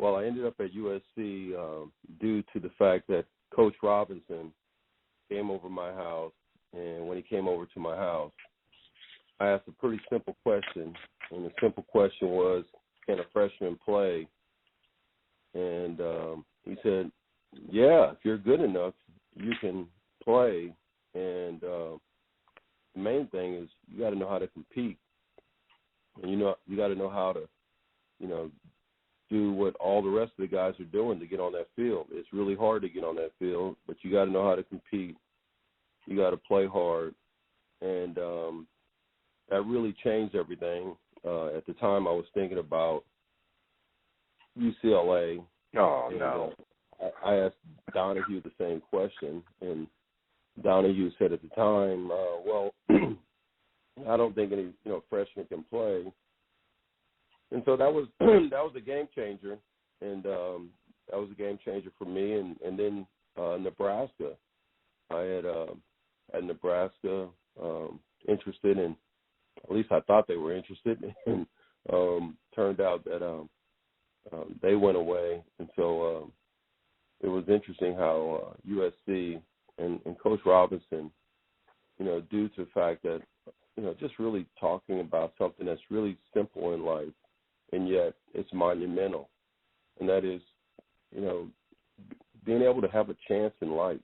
Well, I ended up at USC due to the fact that Coach Robinson came over my house, and when he came over to my house, I asked a pretty simple question, and the simple question was, can a freshman play? And he said, yeah, if you're good enough, you can play. And the main thing is you got to know how to compete. And, you got to know how to, do what all the rest of the guys are doing to get on that field. It's really hard to get on that field, but you got to know how to compete. You got to play hard. And that really changed everything. At the time, I was thinking about UCLA. Oh, no. I asked Donahue the same question, and Donahue said at the time, well, I don't think any freshman can play. And so that was a game changer, and that was a game changer for me. And then Nebraska, I had Nebraska interested in, at least I thought they were interested, and turned out that they went away. And so it was interesting how USC and Coach Robinson, due to the fact that, just really talking about something that's really simple in life, and yet it's monumental, and that is, being able to have a chance in life.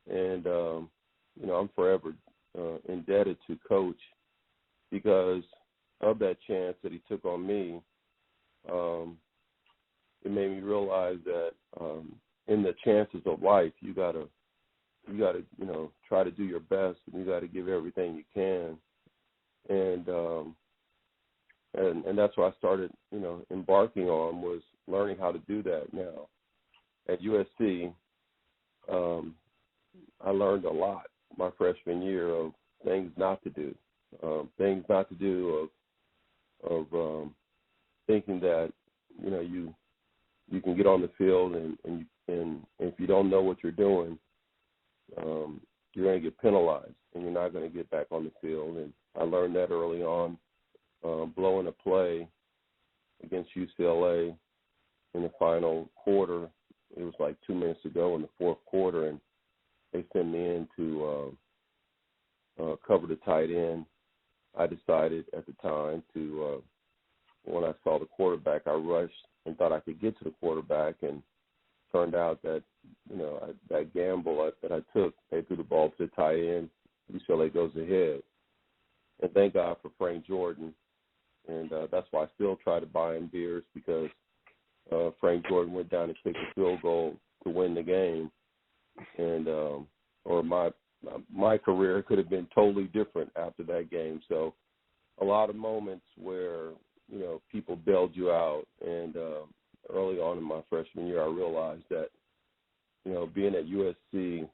And, I'm forever indebted to Coach because of that chance that he took on me. It made me realize that in the chances of life, you gotta try to do your best, and you got to give everything you can. And that's what I started, embarking on, was learning how to do that. Now, at USC, I learned a lot my freshman year of things not to do, of thinking that, you can get on the field and if you don't know what you're doing, you're going to get penalized and you're not going to get back on the field. And I learned that early on, blowing a play against UCLA in the final quarter. It was like 2 minutes to go in the fourth quarter, and they sent me in to cover the tight end. I decided at the time to, when I saw the quarterback, I rushed and thought I could get to the quarterback, and turned out that, that gamble that I took, they threw the ball to the tight end, UCLA goes ahead. And thank God for Frank Jordan. And that's why I still try to buy him beers, because Frank Jordan went down and kicked a field goal to win the game. And or my career could have been totally different after that game. So a lot of moments where, people bailed you out. And early on in my freshman year, I realized that, being at USC,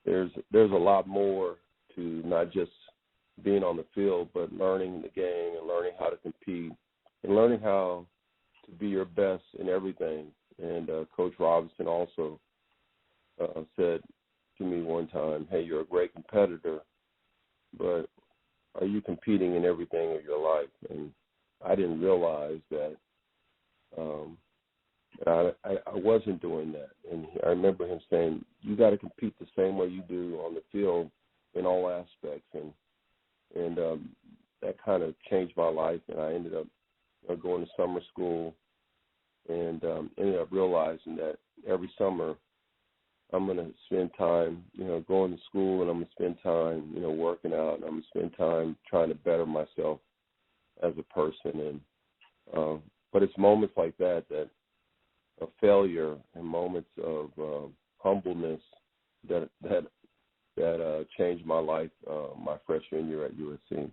there's a lot more to not just being on the field, but learning the game and learning how to compete and learning how to be your best in everything. And Coach Robinson also said to me one time, hey, you're a great competitor, but are you competing in everything of your life? And I didn't realize that I wasn't doing that. And I remember him saying, you got to compete the same way you do on the field in all aspects. And that kind of changed my life. And I ended up going to summer school, and ended up realizing that every summer I'm going to spend time, going to school, and I'm going to spend time, working out, and I'm going to spend time trying to better myself as a person. And but it's moments like that of failure and moments of humbleness that changed my life my freshman year at USC.